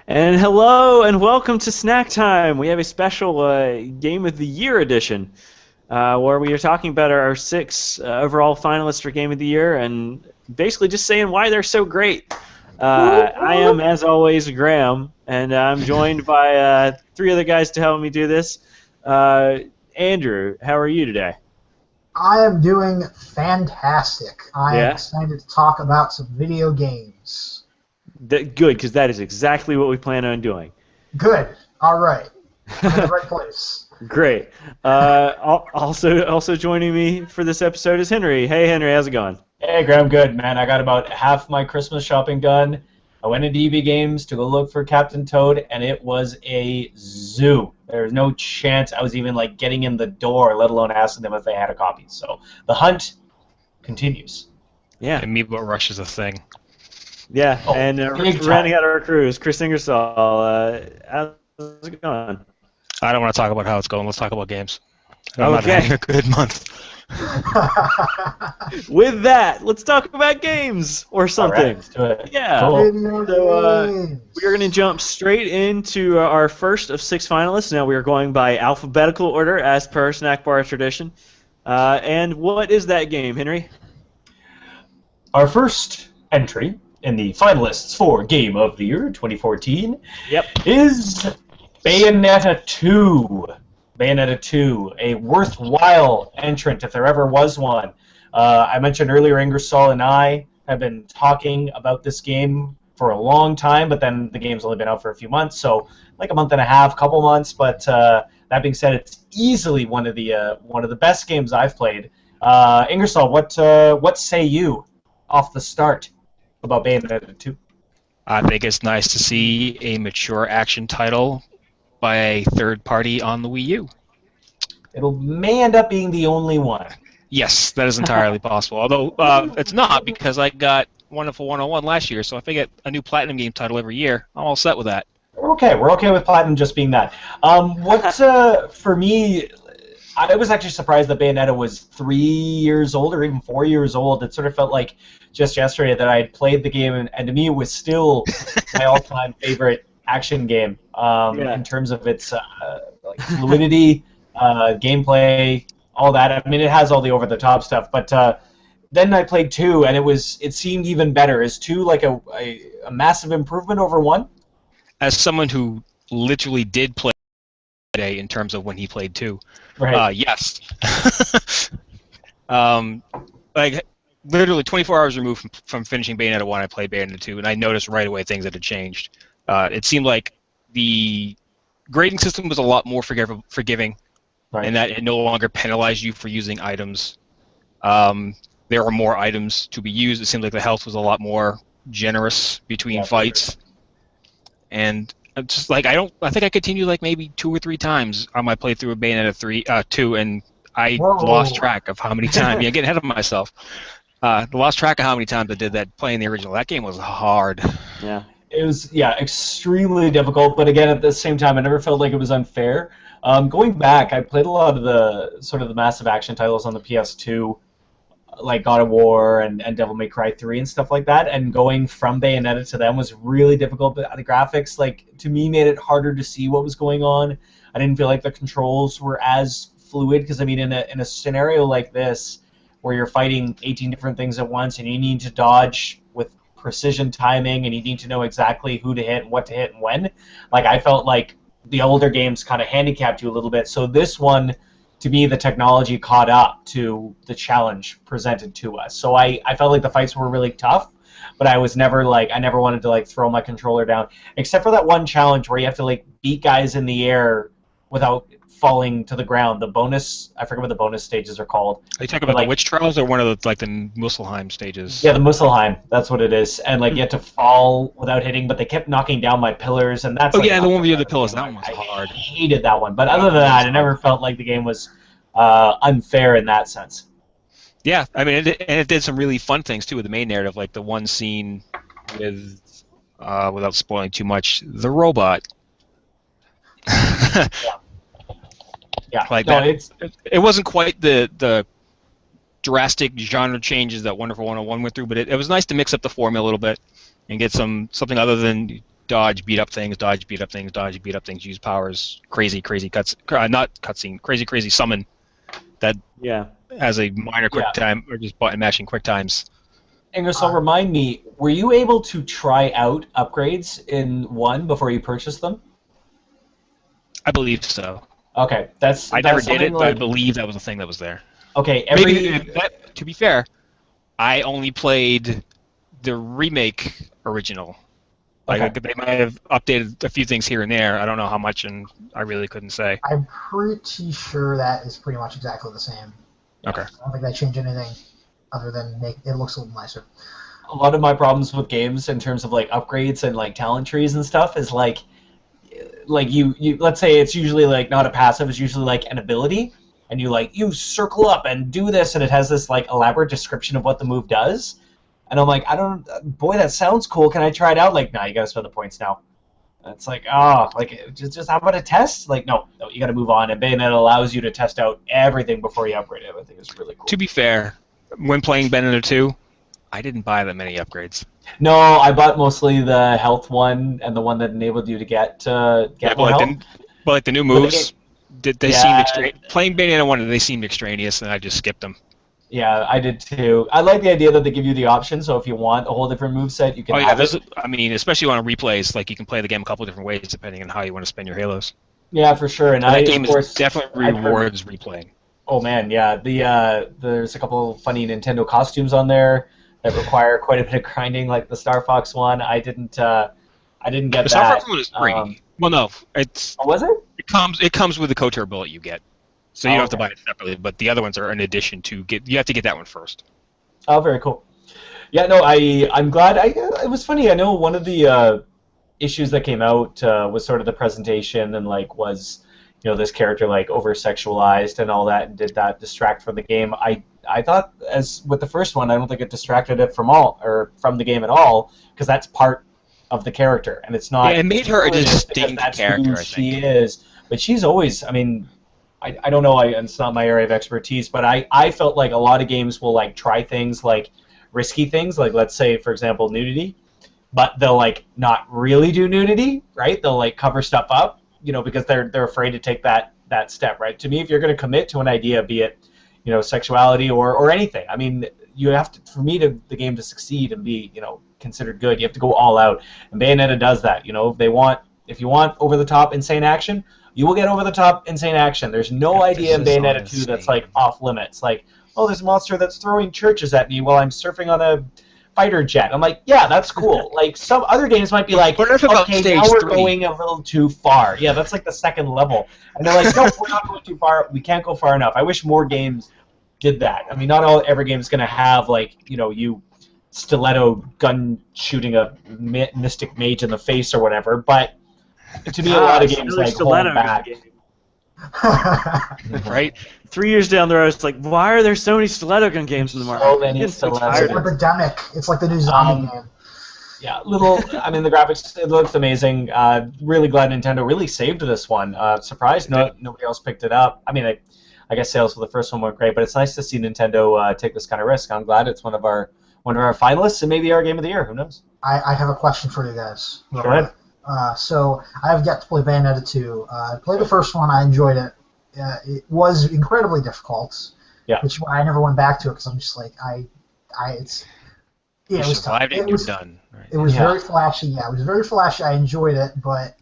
And hello and welcome to Snack Time. We have a special Game of the Year edition where we are talking about our six overall finalists for Game of the Year and basically just saying why they're so great. I am, as always, Graham, and I'm joined by three other guys to help me do this. Andrew, how are you today? I am doing fantastic. I am Yeah? excited to talk about some video games. Good, because that is exactly what we plan on doing. Good. All right. I'm in the right place. Great. Also joining me for this episode is Henry. Hey, Henry, how's it going? Hey, Graham, good, man. I got about half my Christmas shopping done. I went into EB Games to go look for Captain Toad, and it was a zoo. There was no chance I was even like getting in the door, let alone asking them if they had a copy. So the hunt continues. Yeah. Amiibo Rush is a thing. Yeah, Oh, and big rounding time. out our crews, Chris Ingersoll. How's it going? I don't want to talk about how it's going. Let's talk about games. I'm not Okay. having a good month. With that, let's talk about games or All something. right, let's do it. Yeah. Cool. Video So, games. we are going to jump straight into our first of six finalists. Now we are going by alphabetical order as per Snackbar tradition. And what is that game, Henry? Our first entry in the finalists for Game of the Year 2014 Yep. is Bayonetta 2. Bayonetta 2, a worthwhile entrant if there ever was one. I mentioned earlier Ingersoll and I have been talking about this game for a long time, but then the game's only been out for a few months, so like a month and a half, couple months. But that being said, it's easily one of the best games I've played. Ingersoll, what say you off the start about Bayonetta 2? I think it's nice to see a mature action title by a third party on the Wii U. May end up being the only one. Yes, that is entirely possible. Although it's not, because I got Wonderful 101 last year, so if I get a new Platinum game title every year, I'm all set with that. We're okay with Platinum just being that. For me, I was actually surprised that Bayonetta was 3 years old or even 4 years old. It sort of felt like just yesterday that I had played the game, and to me it was still my all-time favorite action game in terms of its like fluidity, gameplay, all that. I mean, it has all the over-the-top stuff, but then I played 2, and it seemed even better. Is 2 like a massive improvement over 1? As someone who literally did play today in terms of when he played 2, Right. yes. Like, literally 24 hours removed from finishing Bayonetta 1, I played Bayonetta 2, and I noticed right away things that had changed. It seemed like the grading system was a lot more forgiving, Right. and that it no longer penalized you for using items. There were more items to be used. It seemed like the health was a lot more generous between fights. And I'm just like, I think I continued like maybe 2 or 3 times on my playthrough of Bayonetta 2, and I lost track of how many times. Yeah, getting ahead of myself. Lost track of how many times I did that playing the original. That game was hard. Yeah. It was, extremely difficult, but again, at the same time, I never felt like it was unfair. Going back, I played a lot of the massive action titles on the PS2, like God of War and Devil May Cry 3 and stuff like that, and going from Bayonetta to them was really difficult, but the graphics, like, to me, made it harder to see what was going on. I didn't feel like the controls were as fluid, because, I mean, in a scenario like this, where you're fighting 18 different things at once, and you need to dodge with precision timing, and you need to know exactly who to hit and what to hit and when. Like, I felt like the older games kind of handicapped you a little bit. So this one, to me, the technology caught up to the challenge presented to us. So I felt like the fights were really tough, but I was never like, I never wanted to like throw my controller down, except for that one challenge where you have to like beat guys in the air without falling to the ground. The bonus, I forget what the bonus stages are called. Are you talking about the Witch Trials or one of the Muspelheim stages? Yeah, the Muspelheim, that's what it is. And like you had to fall without hitting, but they kept knocking down my pillars, and that's Oh like, yeah, the one with the other pillars. That one was I hard. hated that one. But other than that, I never felt like the game was unfair in that sense. Yeah, I mean, it did some really fun things too with the main narrative, like the one scene with, without spoiling too much, the robot. Yeah, Like no, that. It wasn't quite the drastic genre changes that Wonderful 101 went through, but it was nice to mix up the formula a little bit and get something other than dodge, beat up things, dodge, beat up things, dodge, beat up things, use powers, crazy not cutscene, crazy summon that Yeah. has a minor quick Yeah. time or just button mashing quick times. And so remind me, were you able to try out upgrades in 1 before you purchased them? I believe so. Okay, that's I never did something it, but I believe that was a thing that was there. Okay, To be fair, I only played the remake original. Like Okay. they might have updated a few things here and there. I don't know how much, and I really couldn't say. I'm pretty sure that is pretty much exactly the same. Okay. I don't think they changed anything other than make it looks a little nicer. A lot of my problems with games in terms of like upgrades and like talent trees and stuff is like you let's say it's usually like not a passive, it's usually like an ability, and you circle up and do this, and it has this like elaborate description of what the move does, and I'm like, boy, that sounds cool, can I try it out? Like, nah, you gotta spend the points now. It's like, just how about a test? Like, no, you gotta move on, and Bayonetta allows you to test out everything before you upgrade it. I think it's really cool. To be fair, when playing Bayonetta 2, I didn't buy that many upgrades. No, I bought mostly the health one and the one that enabled you to get more health. But like the new moves, they Yeah. seemed extraneous. Playing Bayonetta 1, they seemed extraneous, and I just skipped them. Yeah, I did too. I like the idea that they give you the option, so if you want a whole different moveset, you can have it. I mean, especially on replays, like you can play the game a couple different ways depending on how you want to spend your Halos. Yeah, for sure. And that game definitely rewards replaying. Oh man, yeah. There's a couple of funny Nintendo costumes on there that require quite a bit of grinding, like the Star Fox one. I didn't get that. The Star Fox one is free. Well, no, it's. Oh, was it? It comes with the Kotor bullet you get, so you don't have to buy it separately. But the other ones are in addition to get. You have to get that one first. Oh, very cool. Yeah, no, I'm glad. It was funny. I know one of the issues that came out was sort of the presentation and like was this character like over sexualized and all that, and did that distract from the game. I thought, as with the first one, I don't think it distracted it from the game at all, because that's part of the character, and it's not. Yeah, it made her a distinct character. I think she is, but she's always. I mean, I don't know. It's not my area of expertise, but I felt like a lot of games will like try things like risky things, like let's say for example nudity, but they'll like not really do nudity, right? They'll like cover stuff up, because they're afraid to take that step, right? To me, if you're going to commit to an idea, be it sexuality or anything, I mean, you have to, for the game to succeed and be considered good, you have to go all out, and Bayonetta does that. If you want over the top insane action, you will get over the top insane action. There's no idea in Bayonetta 2 that's like off limits. Like, oh, there's a monster that's throwing churches at me while I'm surfing on a fighter jet. I'm like, yeah, that's cool. Like, some other games might be like, okay, now we're going a little too far. Yeah, that's like the second level. And they're like, no, we're not going too far. We can't go far enough. I wish more games did that. I mean, not every game is going to have, like, you stiletto gun shooting a mystic mage in the face or whatever, but to me, a lot of games like hold back. Right? 3 years down the road, it's like, why are there so many stiletto gun games in the market? So many stiletto. It's an epidemic. It's like the new zombie game. Yeah, I mean, the graphics, it looks amazing. Really glad Nintendo really saved this one. Surprised nobody else picked it up. I mean, I guess sales for the first one weren't great, but it's nice to see Nintendo take this kind of risk. I'm glad it's one of our finalists and maybe our game of the year. Who knows? I have a question for you guys. Go ahead. So I have yet to play Bayonetta 2. I played the first one. I enjoyed it. It was incredibly difficult. Yeah. Which I never went back to it because I'm just like it was tough. It was done. Right. It was very flashy. Yeah, it was very flashy. I enjoyed it, but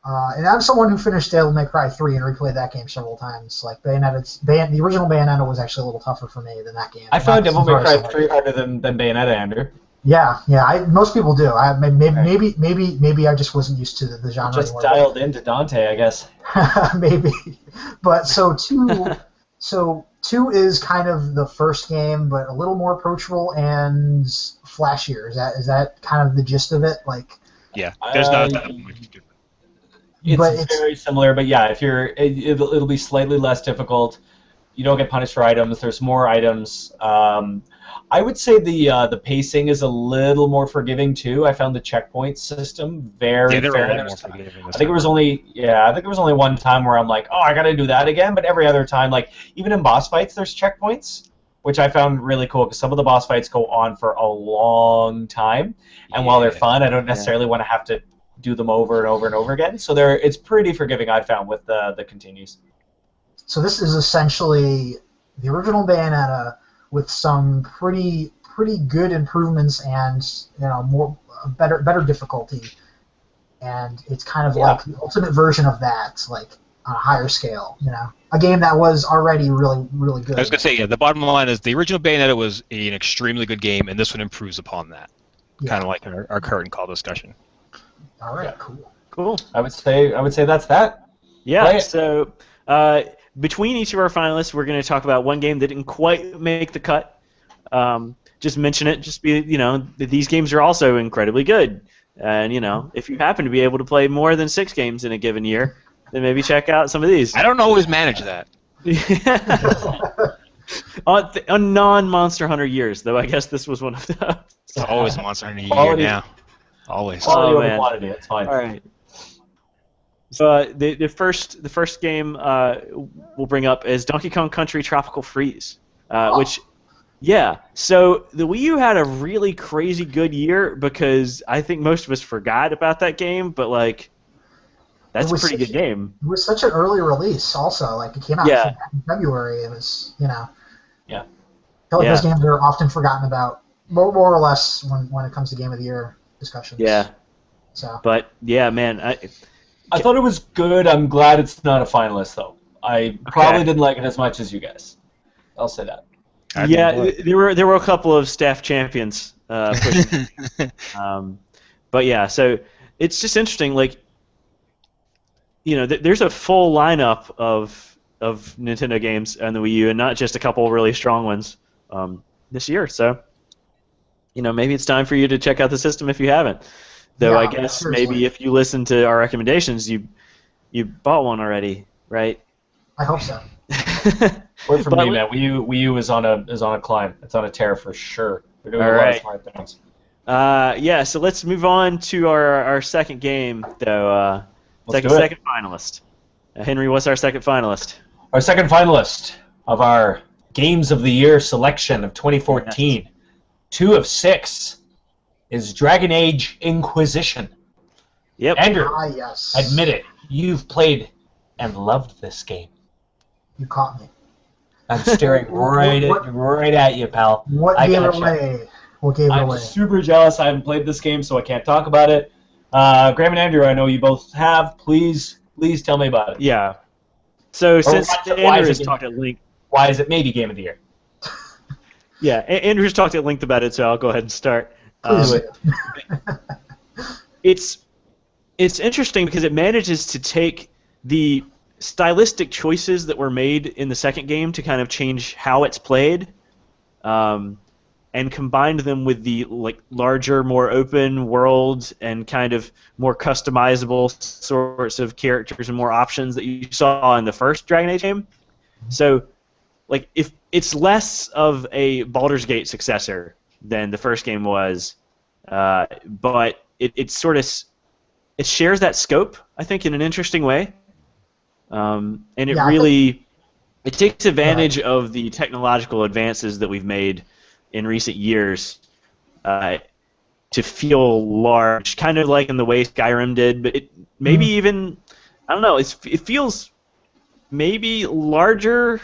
and I'm someone who finished Devil May Cry 3 and replayed that game several times. Like the original Bayonetta was actually a little tougher for me than that game. I found Devil May Cry 3 harder than Bayonetta, Andrew. Yeah. Most people do. Maybe I just wasn't used to the genre. Just dialed into Dante, I guess. Maybe, but so two is kind of the first game, but a little more approachable and flashier. Is that kind of the gist of it? Like, yeah, there's not that much difference. It's very similar, but yeah, if it'll be slightly less difficult. You don't get punished for items. There's more items. I would say the pacing is a little more forgiving too. I found the checkpoint system very fair. More forgiving. I think it was only one time where I'm like, oh, I gotta do that again. But every other time, like even in boss fights, there's checkpoints. which I found really cool because some of the boss fights go on for a long time, and while they're fun, I don't necessarily want to have to do them over and over and over again. So it's pretty forgiving, I found, with the continues. So this is essentially the original Bayonetta with some pretty good improvements and more better difficulty, and it's kind of like the ultimate version of that, like on a higher scale. A game that was already really good. I was gonna say, the bottom line is the original Bayonetta was an extremely good game, and this one improves upon that. Kind of like our current call discussion. All right, cool. I would say that's that. Yeah. So between each of our finalists, we're going to talk about one game that didn't quite make the cut. Just mention it. Just be these games are also incredibly good, and if you happen to be able to play more than 6 games in a given year, then maybe check out some of these. I don't always manage that. On non-Monster Hunter years, though, I guess this was one of those. It's always Monster Hunter year now. Always. Quality over man. quantity. It's fine. All right. So the first game we'll bring up is Donkey Kong Country Tropical Freeze, which, so the Wii U had a really crazy good year because I think most of us forgot about that game, but that's a pretty good game. It was such an early release, also. Like, it came out in February. It was, Yeah. I feel like those games are often forgotten about, more or less, when it comes to Game of the Year discussions. Yeah. So. But, man, I thought it was good. I'm glad it's not a finalist, though. I probably didn't like it as much as you guys. I'll say that. There were a couple of staff champions pushing. But yeah, so it's just interesting. There's a full lineup of Nintendo games on the Wii U, and not just a couple really strong ones this year. So, maybe it's time for you to check out the system if you haven't. Though I guess maybe if you listen to our recommendations, you bought one already, right? I hope so. Word from me, man. Wii U is on a climb. It's on a tear for sure. They're doing a lot of smart things. So let's move on to our second game, though. Second finalist. Henry, what's our second finalist? Our second finalist of our Games of the Year selection of 2014, 2 of 6, is Dragon Age Inquisition. Yep. Andrew, yes. admit it. You've played and loved this game. You caught me. I'm staring right at you, pal. What gave it away? I'm super jealous. I haven't played this game, so I can't talk about it. Graham and Andrew, I know you both have. Please tell me about it. Yeah. So since Andrew has talked at length, why is it maybe Game of the Year? Yeah, Andrew's talked at length about it, so I'll go ahead and start. It's interesting because it manages to take the stylistic choices that were made in the second game to kind of change how it's played, and combined them with the larger, more open world and kind of more customizable sorts of characters and more options that you saw in the first Dragon Age game. So, if it's less of a Baldur's Gate successor than the first game was, but it sort of shares that scope, I think, in an interesting way, and it takes advantage of the technological advances that we've made in recent years to feel large, kind of like in the way Skyrim did, but it maybe even, I don't know, it feels maybe larger.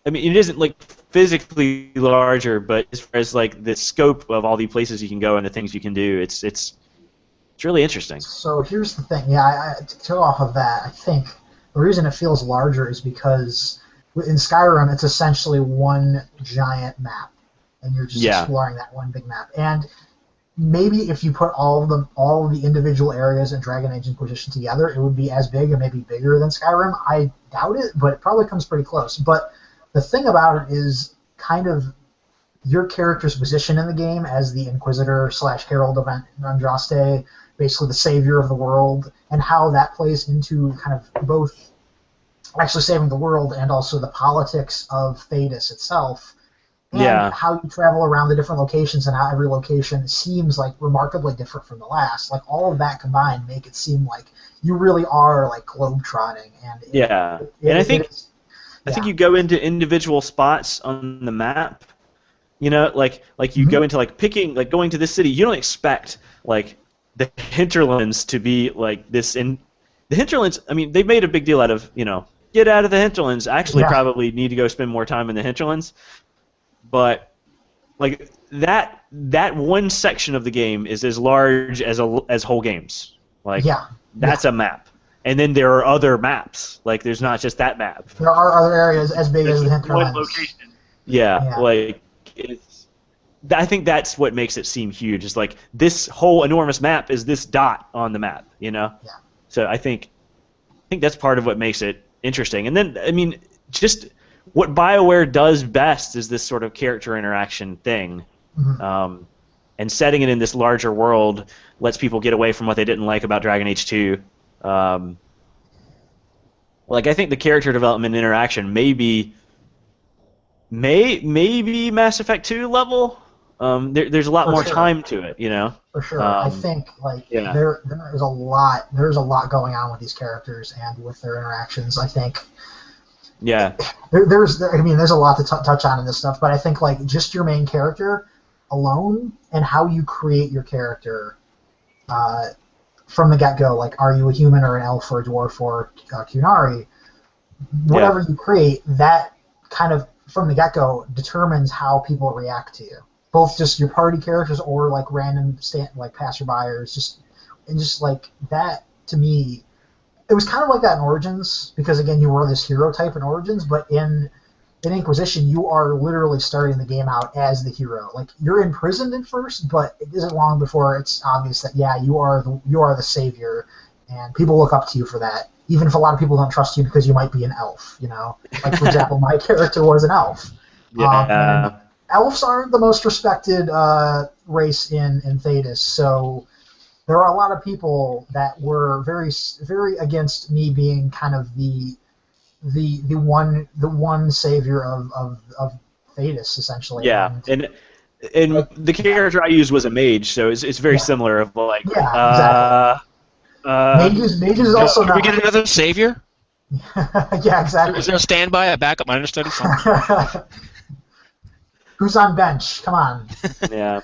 I mean, it isn't physically larger, but as far as the scope of all the places you can go and the things you can do, it's really interesting. So here's the thing. Yeah, to go off of that, I think the reason it feels larger is because in Skyrim it's essentially one giant map, and you're just exploring that one big map. And maybe if you put all of the individual areas in Dragon Age Inquisition together, it would be as big and maybe bigger than Skyrim. I doubt it, but it probably comes pretty close. But the thing about it is kind of your character's position in the game as the Inquisitor / Herald of Andraste, basically the savior of the world, and how that plays into kind of both actually saving the world and also the politics of Thedas itself, and how you travel around the different locations and how every location seems remarkably different from the last. All of that combined make it seem like you really are globetrotting. And I think you go into individual spots on the map, You know, like you go into like picking like going to this city, you don't expect like the hinterlands to be like this. In the hinterlands, I mean, they've made a big deal out of get out of the hinterlands. Actually, Yeah. probably need to go spend more time in the hinterlands, but like that one section of the game is as large as whole games. Like Yeah. that's a map, and then there are other maps. Like there's not just that map. There are other areas as big as the There's one hinterlands. location. Yeah, Yeah. like it's. I think that's what makes it seem huge. Is like this whole enormous map is this dot on the map. Yeah. So I think that's part of what makes it interesting. And then I mean, just what BioWare does best is this sort of character interaction thing. Mhm. And setting it in this larger world lets people get away from what they didn't like about Dragon Age 2. Like I think the character development interaction maybe Mass Effect 2 level. There's a lot For more sure. time to it, you know. For sure. I Um, think like yeah. there is a lot going on with these characters and with their interactions. I think Yeah, there's a lot to touch on in this stuff, but I think like just your main character alone and how you create your character from the get-go, like are you a human or an elf or a dwarf or Kunari, whatever you create, that kind of from the get-go determines how people react to you, both just your party characters or like random like passerbyers, just like that. To me, it was kind of like that in Origins, because again you were this hero type in Origins, but in Inquisition you are literally starting the game out as the hero. Like you're imprisoned at first, but it isn't long before it's obvious that you are the savior, and people look up to you for that. Even if a lot of people don't trust you because you might be an elf, Like for example, my character was an elf. yeah, And elves aren't the most respected race in Thedas, so there are a lot of people that were very, very against me being kind of the one savior of Thedas, essentially. yeah. And the character I used was a mage, so it's very similar. Of like, Yeah, exactly. Mages also Can we not. get another savior? Yeah, exactly. Is there a standby, a backup, minor study, something? Who's on bench? Come on. Yeah,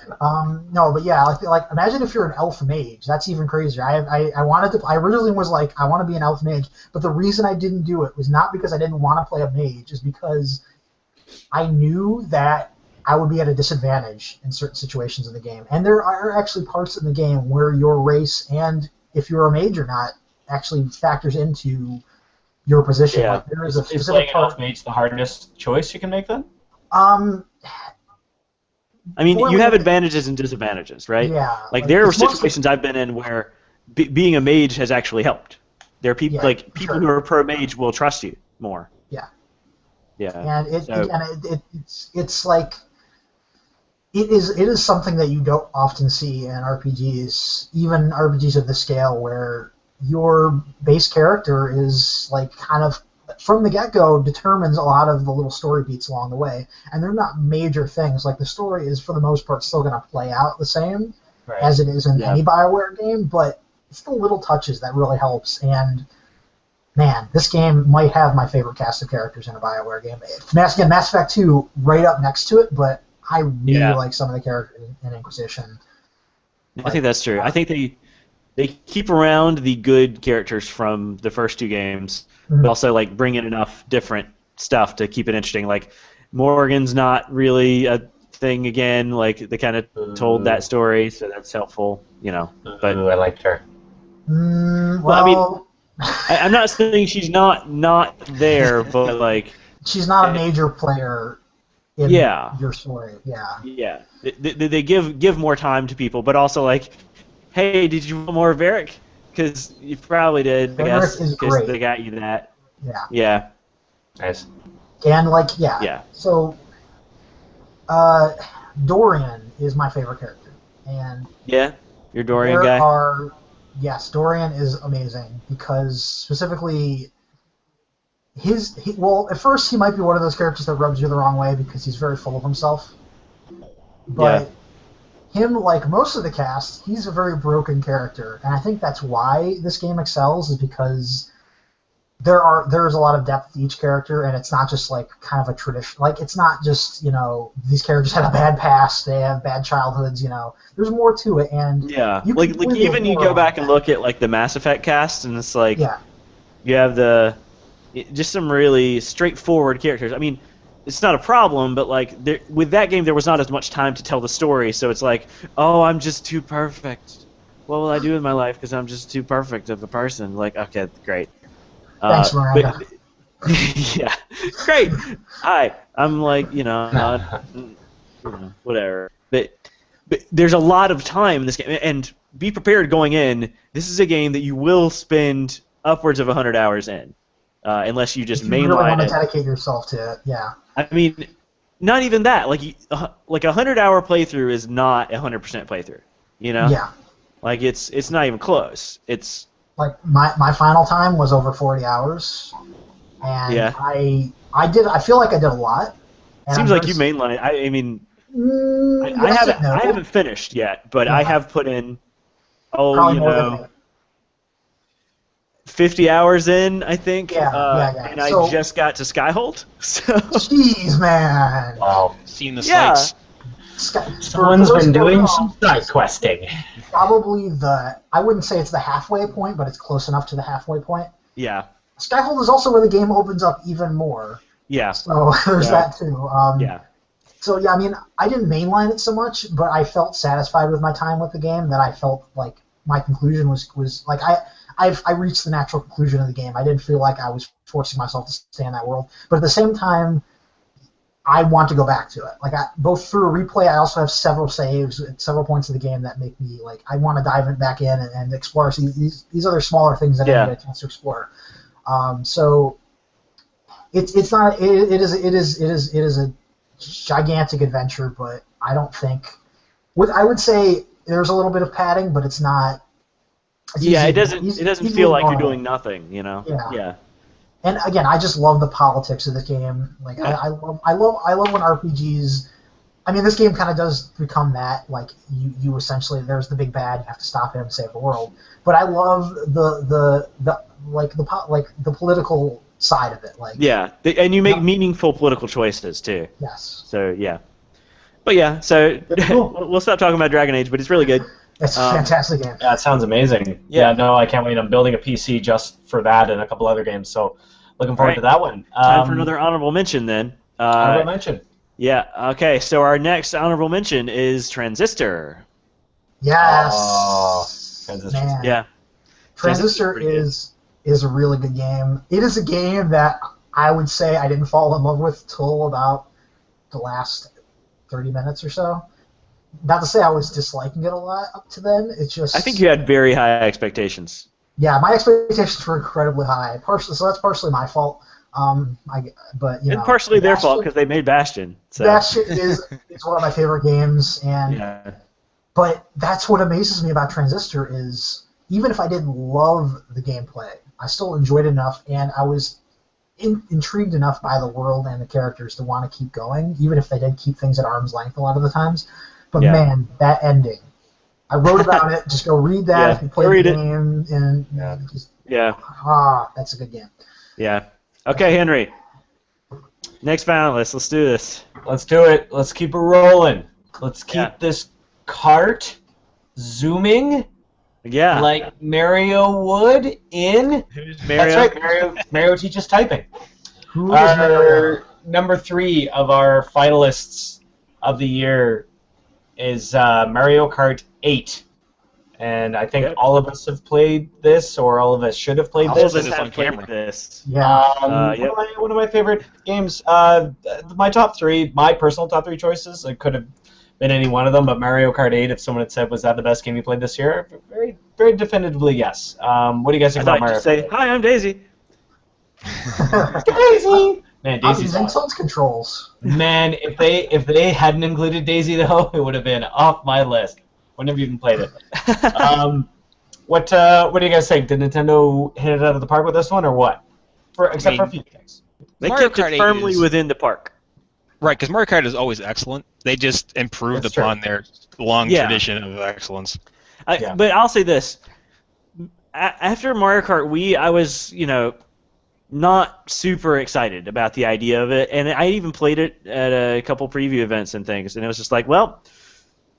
No, but yeah, like imagine if you're an elf mage. That's even crazier. I wanted to. I originally was like, I want to be an elf mage, but the reason I didn't do it was not because I didn't want to play a mage, is because I knew that I would be at a disadvantage in certain situations in the game. And there are actually parts in the game where your race and if you're a mage or not actually factors into your position. Yeah. Like there is a Is specific playing part. elf mage the hardest choice you can make then? I mean, Well, you have advantages and disadvantages, right? Yeah. Like there are it's mostly- situations I've been in where being a mage has actually helped. There are people Yeah, people sure. who are pro mage will trust you more. Yeah. Yeah. And So- it's like it is something that you don't often see in RPGs, even RPGs of this scale, where your base character is like kind of from the get-go determines a lot of the little story beats along the way, and they're not major things. Like the story is for the most part still going to play out the same as it is in Yeah. any BioWare game, but it's the little touches that really helps. And man, this game might have my favorite cast of characters in a BioWare game. Mass Effect 2 right up next to it, but I really like some of the characters in Inquisition. I think that's true. I think they keep around the good characters from the first two games, but also like bring in enough different stuff to keep it interesting. Like Morgan's not really a thing again. Like they kind of told that story, so that's helpful, But Ooh, I liked her. Well, I mean, I'm not saying she's not there, but like she's not a major player in your story. Yeah. Yeah, they give more time to people, but also like, hey, did you want more of Eric? Because you probably did, I Eric guess, is because great. they got you that. Yeah. Yeah. Nice. And Yeah. So, Dorian is my favorite character, and Yeah, you're Dorian there guy. yes, Dorian is amazing because specifically well, at first he might be one of those characters that rubs you the wrong way because he's very full of himself. But him, like most of the cast, he's a very broken character, and I think that's why this game excels, is because there's a lot of depth to each character, and it's not just like kind of a tradition. Like it's not just these characters had a bad past, they have bad childhoods. There's more to it, and Yeah, you like can really even you explore go back all and that. look at like the Mass Effect cast, and it's like Yeah, you have just some really straightforward characters. I mean, it's not a problem, but like with that game, there was not as much time to tell the story, so it's like, oh, I'm just too perfect. What will I do in my life because I'm just too perfect of a person? Like, okay, great. thanks, Miranda. Yeah, great. Hi, I'm like, whatever. But there's a lot of time in this game, and be prepared going in. This is a game that you will spend upwards of 100 hours in, unless you just If you really want mainline to it. dedicate yourself to it, yeah. I mean, not even that. Like a 100-hour playthrough is not a 100% playthrough. Yeah. Like it's not even close. It's Like my final time was over 40 hours, and Yeah. I feel like I did a lot. And seems I'm like you very- mainline. I mean, I yes haven't and no. I haven't finished yet, but I Yeah. have put in Probably more than me. 50 hours in, I think. Yeah. And I So- just got to Skyhold. So Jeez, man. Wow. Seeing the Yeah. sights. Someone's For those been who don't doing know, some side questing. Probably I wouldn't say it's the halfway point, but it's close enough to the halfway point. yeah, Skyhold is also where the game opens up even more. yeah, So there's Yeah. that too. yeah, So yeah, I mean, I didn't mainline it so much, but I felt satisfied with my time with the game. That I felt like my conclusion was like I reached the natural conclusion of the game. I didn't feel like I was forcing myself to stay in that world, but at the same time, I want to go back to it. Like both through a replay, I also have several saves at several points of the game that make me like I want to dive back in and explore these other smaller things that I didn't get a chance to explore. So it's not it is a gigantic adventure, but I don't think I would say there's a little bit of padding, but it's not. It's yeah. easy- It doesn't easily feel like you're normal. doing nothing. Yeah. And again, I just love the politics of the game. Like Yeah. I love when RPGs. I mean, this game kind of does become that. Like you essentially there's the big bad. You have to stop him and save the world. But I love the political side of it. Like Yeah, and you make meaningful political choices too. yes, So yeah, but yeah. So Cool. we'll stop talking about Dragon Age, but it's really good. it's a fantastic game. That sounds amazing. Yeah. Yeah, no, I can't wait. I'm building a PC just for that and a couple other games, so looking forward Right. to that one. Time for another honorable mention then. Honorable mention. Yeah. Okay. So our next honorable mention is Transistor. Yes, Oh, Transistor. man. Yeah. Transistor pretty good. is a really good game. It is a game that I would say I didn't fall in love with till about the last 30 minutes or so. Not to say I was disliking it a lot up to then. It's just I think you had very high expectations. yeah, my expectations were incredibly high. So that's partially my fault. But And partially their fault because they made Bastion. So. Bastion is one of my favorite games, and Yeah. but that's what amazes me about Transistor is even if I didn't love the gameplay, I still enjoyed it enough, and I was intrigued enough by the world and the characters to want to keep going, even if they did keep things at arm's length a lot of the times. But Yeah. man, that ending. I wrote about it. Just go read that Yeah, if you play read the it. game, and Yeah. just Yeah. that's a good game. Yeah. Okay, Henry. Next finalist. Let's do this. Let's do it. Let's keep it rolling. Let's keep Yeah. this cart zooming Yeah. like Mario would in. Who's That's Mario? right, Mario teaches typing. Who is Mario? Our number 3 of our finalists of the year is Mario Kart 8. And I think Yep. all of us have played this, or all of us should have played All this. of us This have on played camera. this. Yeah. Yep. One of my favorite games. My top 3, my personal top 3 choices. It could have been any one of them, but Mario Kart 8. If someone had said, "Was that the best game you played this year?" Very, very definitively, yes. What do you guys I think thought about you'd Mario? just say, "Hi, I'm Daisy." Daisy. Man, I'm Daisy's using awesome. Sun's controls. Man, if they hadn't included Daisy though, it would have been off my list. Wouldn't have even played it. What do you guys think? Did Nintendo hit it out of the park with this one, or what? Except for a few things. They Mario kept it Kart 8 firmly is- within the park. Right, because Mario Kart is always excellent. They just improved That's true. upon their long Yeah. tradition of excellence. Yeah. But I'll say this: after Mario Kart Wii, I was, not super excited about the idea of it, and I even played it at a couple preview events and things, and it was just like, well,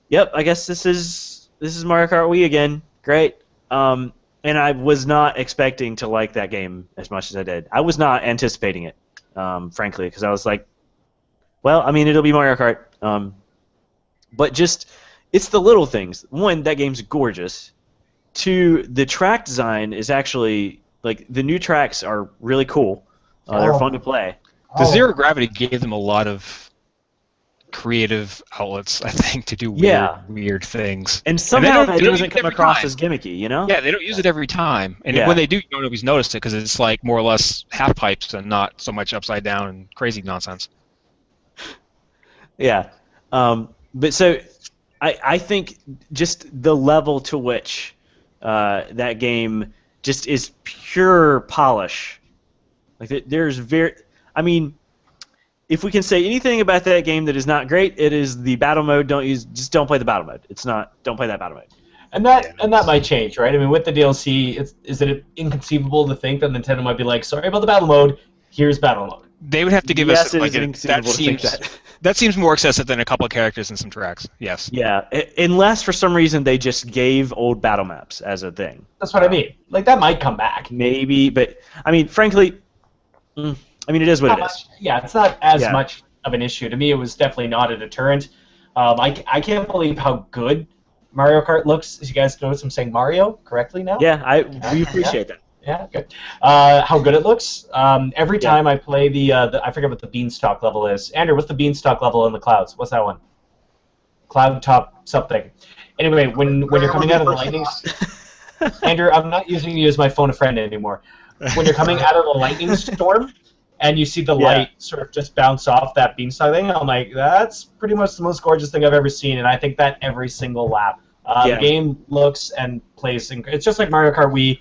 yep, I guess this is Mario Kart Wii again. Great. And I was not expecting to like that game as much as I did. I was not anticipating it, frankly, because I was like, well, I mean, it'll be Mario Kart. But just, it's the little things. One, that game's gorgeous. Two, the track design is actually, like, the new tracks are really cool. They're fun to play. The Zero Gravity gave them a lot of creative outlets, I think, to do weird things. And somehow they it doesn't come across as gimmicky, you know? Yeah, they don't use it every time. And when they do, you don't always notice it because it's like more or less half pipes and not so much upside down and crazy nonsense. Yeah. But so I think just the level to which that game just is pure polish. Like there's I mean, if we can say anything about that game that is not great, it is the battle mode. Just don't play the battle mode. Don't play that battle mode. And that might change, right? I mean, with the DLC, is it inconceivable to think that Nintendo might be like, sorry about the battle mode, here's battle mode. They would have to give us like that. That seems more excessive than a couple of characters and some tracks. Yes. Yeah, unless for some reason they just gave old battle maps as a thing. That's what I mean. Like that might come back. Maybe, but I mean, frankly, it is what it is. Yeah, it's not as much of an issue. To me, it was definitely not a deterrent. I can't believe how good Mario Kart looks. As you guys notice, I'm saying Mario correctly now. Yeah, we appreciate that. Yeah, good. How good it looks. Every time I play the I forget what the Beanstalk level is. Andrew, what's the Beanstalk level in the clouds? What's that one? Cloud top something. Anyway, when you're coming out of the lightning... Andrew, I'm not using you as my phone a friend anymore. When you're coming out of the lightning storm and you see the light sort of just bounce off that Beanstalk thing, I'm like, that's pretty much the most gorgeous thing I've ever seen, and I think that every single lap. The game looks and plays... It's just like Mario Kart Wii.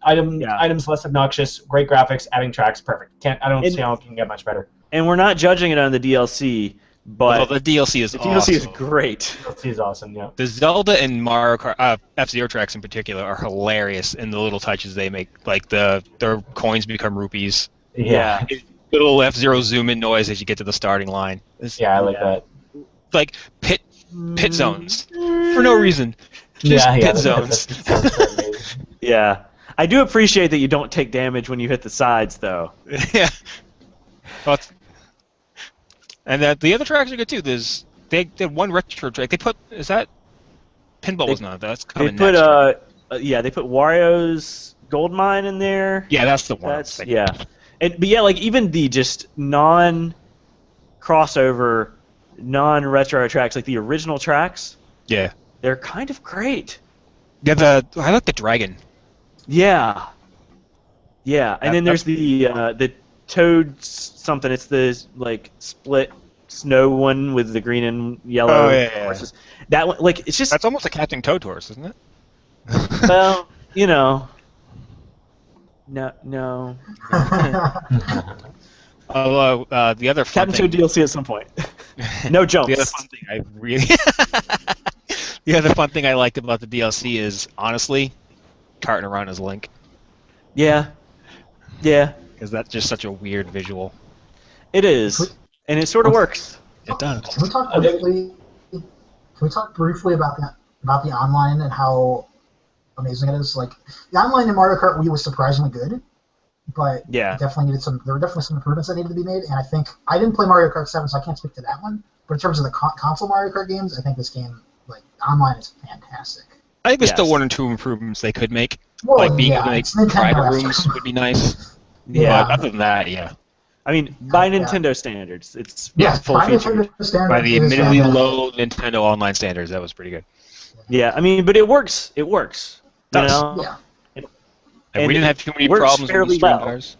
Items less obnoxious, great graphics, adding tracks, perfect. I don't see how it can get much better. And we're not judging it on the DLC, but the DLC is awesome. DLC is great. The DLC is awesome, yeah. The Zelda and Mario Kart, F-Zero tracks in particular, are hilarious in the little touches they make. Like their coins become rupees. Yeah. Little F-Zero zoom-in noise as you get to the starting line. I like that. Like pit zones for no reason. Just pit zones. Yeah. I do appreciate that you don't take damage when you hit the sides, though. Yeah. And the other tracks are good too. They did one retro track. They put Pinball was not. That's coming next. They put Wario's Gold Mine in there. Yeah, that's the one. But like even the just non-crossover, non-retro tracks, like the original tracks. Yeah. They're kind of great. Yeah, I like the dragon. Yeah. Yeah, and then there's the Toad something. It's the like split snow one with the green and yellow horses. That one, like, it's just that's almost a Captain Toad horse, isn't it? Well, no. Although the other fun Captain Toad DLC at some point. No jumps. The other fun thing I liked about the DLC is honestly carting around as Link. Yeah. Because that's just such a weird visual. It is, and it sort of works. It does. Can we talk briefly about the online and how amazing it is? Like the online in Mario Kart Wii was surprisingly good, but there were definitely some improvements that needed to be made. And I think I didn't play Mario Kart 7, so I can't speak to that one. But in terms of the console Mario Kart games, I think this game, like online, is fantastic. I think there's still one or two improvements they could make. Like being able to make private rooms would be nice. Yeah. But other than that, I mean, by Nintendo standards, it's full featured. By the admittedly low Nintendo online standards, that was pretty good. Yeah, I mean, but it works. It works. You know? Yeah. And we didn't have too many problems with the stream bars.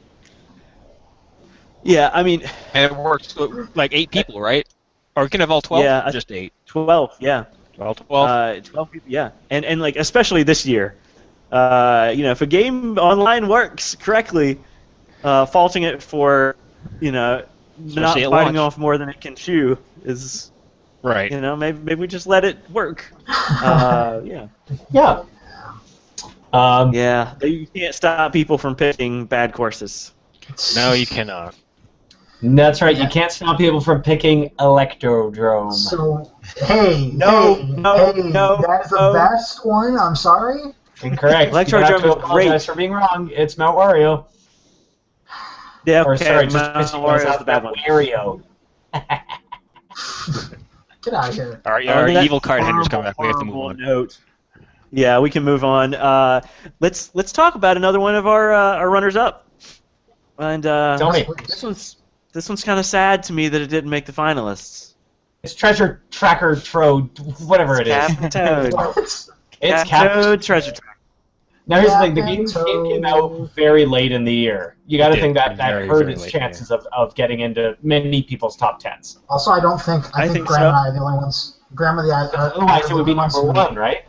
Yeah, I mean... And it works like 8 people, right? Or you can have all 12? Yeah. Just 8? 12, yeah. 12? 12 people, yeah. And like, especially this year, if a game online works correctly, faulting it for, not biting off more than it can chew is... Right. Maybe we just let it work. Yeah. Yeah. You can't stop people from picking bad courses. No, you cannot. That's right. You can't stop people from picking Electrodrome. So, hey, No, hey, no, hey, no, that is the no. best one. I'm sorry. Incorrect. You have Electrodrome to is apologize great. for being wrong. It's Mount Wario. Yeah, Or okay, sorry, just Wario's the bad one. Wario. Get out of here. All right, On our that evil card Henry's coming back. We have to move horrible on. note. Yeah, we can move on. Let's talk about another one of our runners up. And Tell me. this one's kind of sad to me that it didn't make the finalists. It's Treasure Tracker Trode, whatever it is. Captain Toad. It's Captain Captain Toad Treasure Tracker. Now here's the thing: the Captain game came Toad. out very late in the year. You got to It think did. that Very, hurt very its late, chances of getting into many people's top tens. Also, I don't think I think think Graham so. and I are the only ones. Graham and I are Otherwise, it would be the only number ones one, right?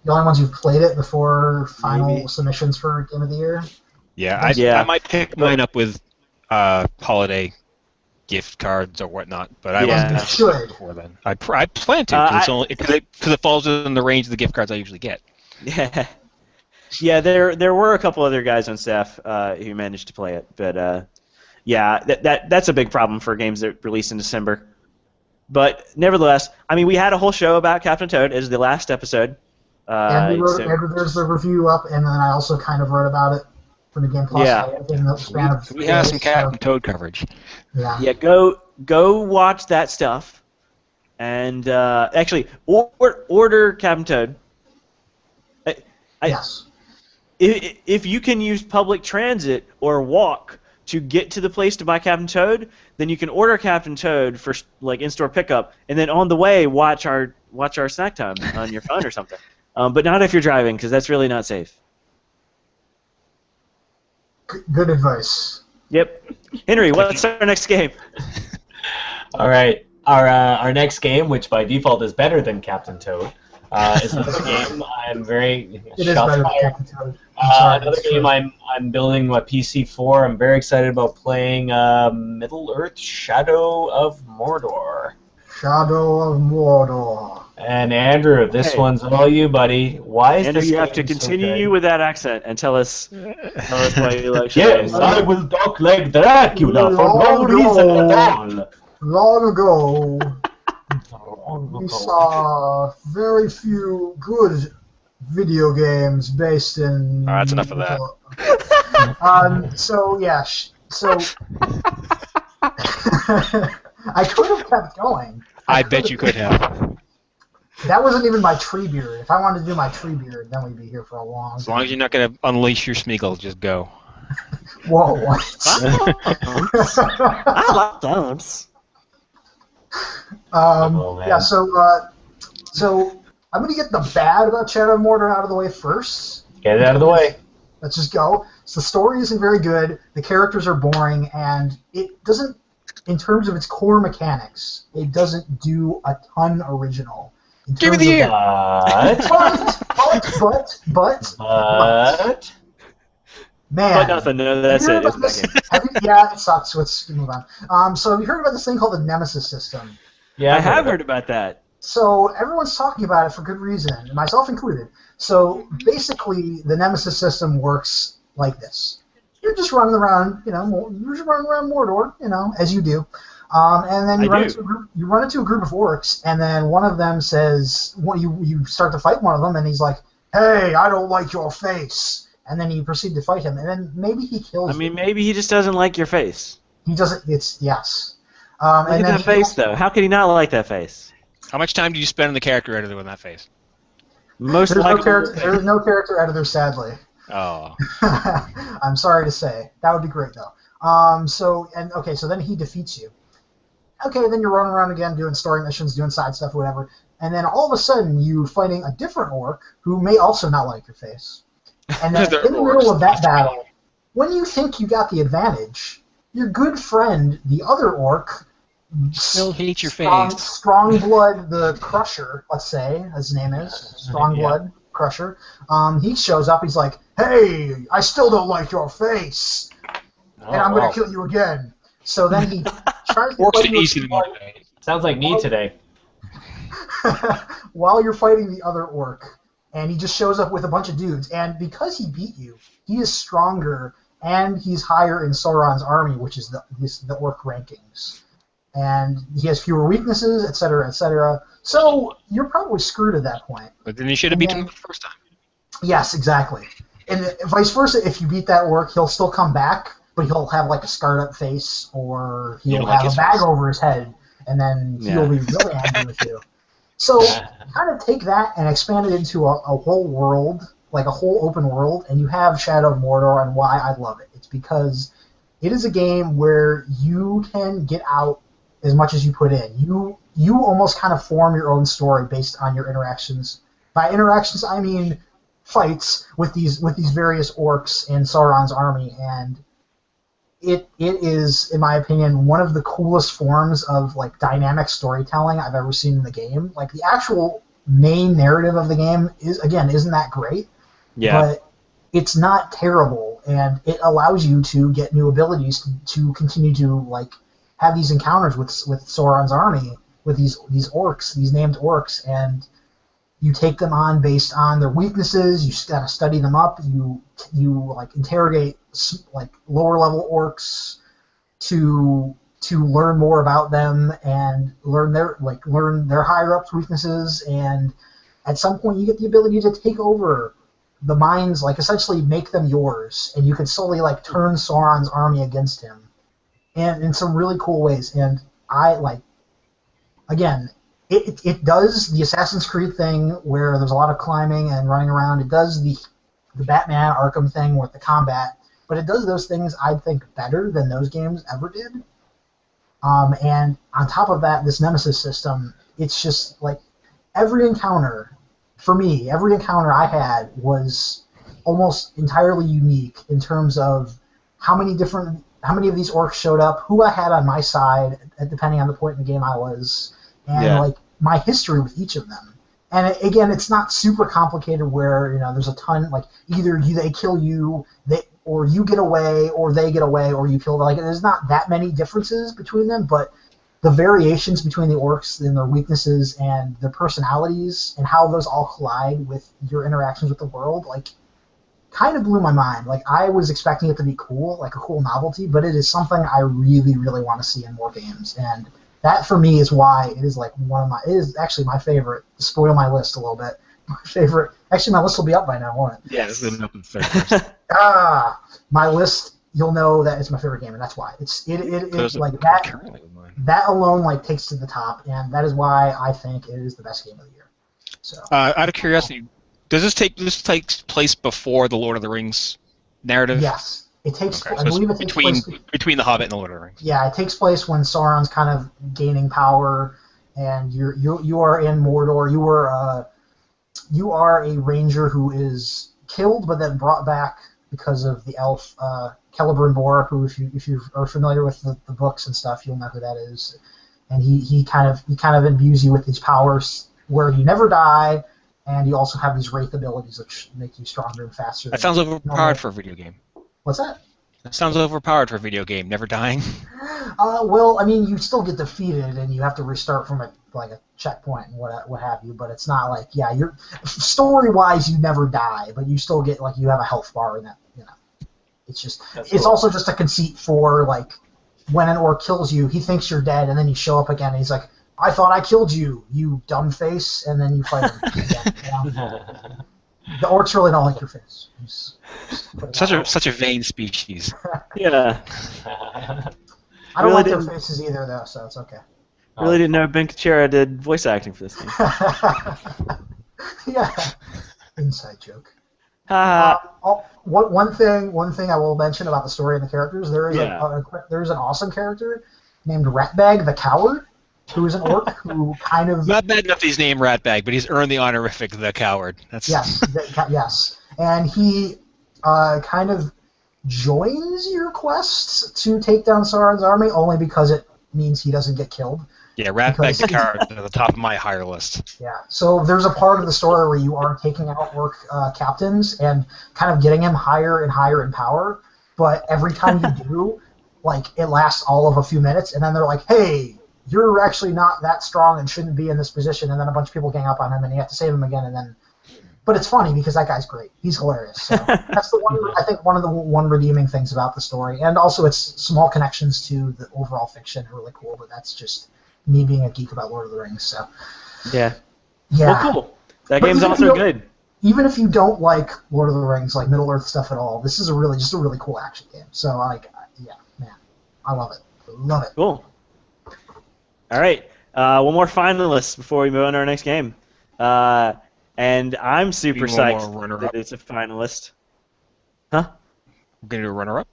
The only ones who've played it before final Maybe. submissions for Game of the Year. Yeah, Yeah. I might pick mine up with holiday gift cards or whatnot, but I Yeah. wasn't Should. before then. I plan to because it falls within the range of the gift cards I usually get. Yeah. Yeah, there were a couple other guys on staff who managed to play it, but yeah, that's a big problem for games that release in December. But nevertheless, I mean, we had a whole show about Captain Toad as the last episode. And we wrote, so- and there's the review up, and then I also kind of wrote about it for the Game Plus. Yeah. In the span of We have some days, Captain Toad coverage. Yeah. Yeah, go watch that stuff, and actually order Captain Toad. Yes. If you can use public transit or walk to get to the place to buy Captain Toad, then you can order Captain Toad for like in-store pickup, and then on the way watch our snack time on your phone or something. But not if you're driving, because that's really not safe. Good advice. Yep. Henry, what's our next game? All right, our next game, which by default is better than Captain Toad, is another game I'm very It is shots better than fired. Captain Toad. I'm sorry, Another it's game true. I'm building my PC for. I'm very excited about playing Middle Earth: Shadow of Mordor. Shadow of Mordor. And Andrew, this Hey. one's all you, buddy. Why is Andrew, this you have to game so continue good? with that accent and tell us why you like Yes, I will talk like Dracula for no reason at all. Long ago, we saw very few good video games based in. All right, that's enough of that. So yeah, so I could have kept going. I bet you could have. That wasn't even my tree beard. If I wanted to do my tree beard, then we'd be here for a long As time. long as you're not going to unleash your Smeagol, just go. Whoa, what? I like those. Oh, man. Yeah, so I'm gonna get the bad about Shadow of Mordor out of the way first. Get it out of the way. Let's just go. So the story isn't very good. The characters are boring, and it doesn't, in terms of its core mechanics, it doesn't do a ton original. In Give me terms the of- But, man. But nothing. No, that's Have you it. heard It's about this? that game. Yeah, it sucks. Let's move on. So have you heard about this thing called the Nemesis system? Yeah, I have heard about that. So everyone's talking about it for good reason, myself included. So basically, the Nemesis system works like this: you're just running around, you're just running around Mordor, as you do, and then you run into a group of orcs, and then one of them says, you start to fight one of them, and he's like, "Hey, I don't like your face," and then you proceed to fight him, and then maybe he kills I mean, maybe he just doesn't like your face. you. He doesn't. It's yes. Look And at then that face, though. How could he not like that face? How much time did you spend on the character editor with that face? Most There's no, likely. there's no character editor, sadly. Oh. I'm sorry to say. That would be great, though. So then he defeats you. Okay, then you're running around again doing story missions, doing side stuff, whatever. And then all of a sudden, you're fighting a different orc who may also not like your face. And then They're in the middle orcs. of that battle, when you think you got the advantage, your good friend, the other orc, Still hate your face. Strongblood the Crusher, let's say his name is Strongblood Crusher. He shows up. He's like, "Hey, I still don't like your face, and I'm gonna kill you again." So then he tries to Orcs fight are you easy to motivate. Sounds like me today. while you're fighting the other orc, and he just shows up with a bunch of dudes. And because he beat you, he is stronger and he's higher in Sauron's army, which is the orc rankings. And he has fewer weaknesses, etc., etc. So you're probably screwed at that point. But then you should have beaten him the first time. Yes, exactly. And vice versa, if you beat that orc, he'll still come back, but he'll have like a scarred up face, or he'll have a bag over his head, and then he'll be really angry with you. So kind of take that and expand it into a whole world, like a whole open world, and you have Shadow of Mordor, and why I love it. It's because it is a game where you can get out as much as you put in. You almost kind of form your own story based on your interactions. By interactions, I mean fights with these various orcs in Sauron's army, and it is, in my opinion, one of the coolest forms of like dynamic storytelling I've ever seen in the game. Like the actual main narrative of the game isn't that great, but it's not terrible, and it allows you to get new abilities to continue to like have these encounters with Sauron's army, with these orcs, these named orcs, and you take them on based on their weaknesses. You gotta study them up. You like interrogate like lower level orcs to learn more about them and learn their higher ups' weaknesses. And at some point, you get the ability to take over the minds, like essentially make them yours, and you can slowly like turn Sauron's army against him, and in some really cool ways. And I like, again, it does the Assassin's Creed thing where there's a lot of climbing and running around. It does the Batman Arkham thing with the combat, but it does those things, I think, better than those games ever did. And on top of that, this Nemesis system, it's just like every encounter I had was almost entirely unique in terms of how many of these orcs showed up, who I had on my side, depending on the point in the game I was, and like my history with each of them. And again, it's not super complicated where there's a ton, like either they kill you, or you get away, or they get away, or you kill them. Like there's not that many differences between them, but the variations between the orcs and their weaknesses and their personalities and how those all collide with your interactions with the world, like kind of blew my mind. Like I was expecting it to be cool, like a cool novelty, but it is something I really, really want to see in more games. And that for me is why it is like it is actually my favorite. To spoil my list a little bit, my favorite. Actually, my list will be up by now, won't it? Yeah, this is up in third. My list. You'll know that it's my favorite game, and that's why it's like that. That alone like takes to the top, and that is why I think it is the best game of the year. So, out of curiosity, does this take place before the Lord of the Rings narrative? Yes, it takes. Okay, I believe it takes place between the Hobbit and the Lord of the Rings. Yeah, it takes place when Sauron's kind of gaining power, and you are in Mordor. You are a ranger who is killed, but then brought back because of the elf Celebrimbor, who if you are familiar with the books and stuff, you'll know who that is. And he kind of imbues you with these powers where you never die, and you also have these wraith abilities which make you stronger and faster. That sounds overpowered for a video game. What's that? That sounds overpowered for a video game. Never dying. Well, I mean, you still get defeated, and you have to restart from a checkpoint and what have you. But it's not like you're story-wise you never die, but you still get you have a health bar in that. It's just it's also just a conceit for when an orc kills you, he thinks you're dead, and then you show up again, and he's like, "I thought I killed you, you dumb face," and then you fight him again. The orcs really don't like your face. Such a vain species. Yeah. I don't like their faces either, though, so it's okay. Really didn't know Ben Kuchera did voice acting for this game. Yeah. Inside joke. One thing I will mention about the story and the characters, there is there's an awesome character named Ratbag the Coward, who is an orc who kind of... Not bad enough he's named Ratbag, but he's earned the honorific the Coward. Yes, yes. And he kind of joins your quest to take down Sauron's army, only because it means he doesn't get killed. Yeah, Ratbag the Coward is at the top of my hire list. Yeah, so there's a part of the story where you are taking out orc captains and kind of getting him higher and higher in power, but every time you do, it lasts all of a few minutes, and then they're like, hey, you're actually not that strong and shouldn't be in this position, and then a bunch of people gang up on him, and you have to save him again, and then... But it's funny because that guy's great. He's hilarious. So that's the one. I think one of the one redeeming things about the story, and also its small connections to the overall fiction are really cool. But that's just me being a geek about Lord of the Rings. So Yeah. yeah. Well, cool. That game's also good. Even if you don't like Lord of the Rings, like Middle Earth stuff at all, this is just a really cool action game. So yeah, man, I love it. Love it. Cool. All right. One more finalist before we move on to our next game. And I'm super psyched that it's a finalist. Huh? We're going to do a runner-up?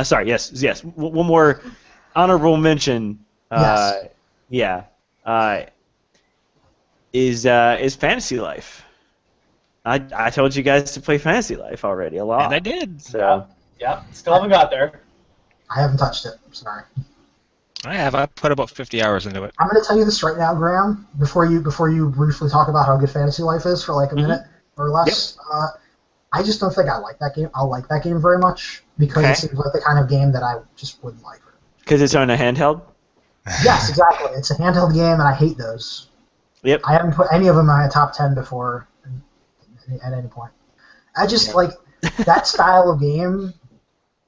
Sorry, yes. One more honorable mention. Yes. Yeah. Is Fantasy Life. I told you guys to play Fantasy Life already a lot. And I did. So. Yeah. Still haven't got there. I haven't touched it. Sorry. I have. I put about 50 hours into it. I'm going to tell you this right now, Graham. Before you briefly talk about how good Fantasy Life is for like a minute or less. Yep. I just don't think I like that game. I'll like that game very much because it seems like the kind of game that I just wouldn't like. Because it's on a handheld. Yes, exactly. It's a handheld game, and I hate those. Yep. I haven't put any of them in my top 10 before at any point. I just like that style of game.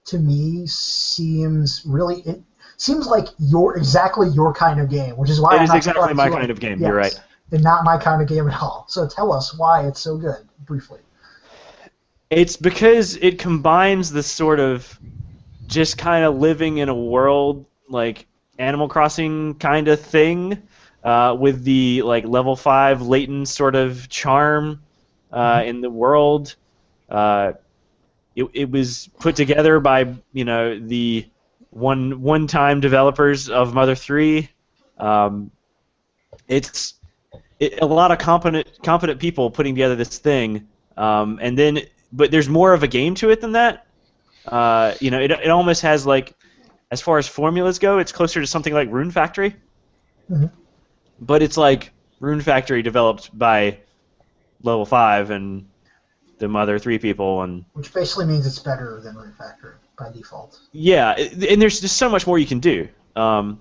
To me, seems really. It seems like exactly your kind of game, which is why it is exactly my kind of game. Yes, you're right. And not my kind of game at all. So tell us why it's so good, briefly. It's because it combines this sort of just kind of living in a world like Animal Crossing kind of thing, with the like level 5 latent sort of charm in the world. It was put together by the one-time developers of Mother 3. It's a lot of competent people putting together this thing, but there's more of a game to it than that. It almost has like, as far as formulas go, it's closer to something like Rune Factory. Mm-hmm. But it's like Rune Factory developed by Level 5 and the Mother 3 people, which basically means it's better than Rune Factory by default. Yeah, and there's just so much more you can do. The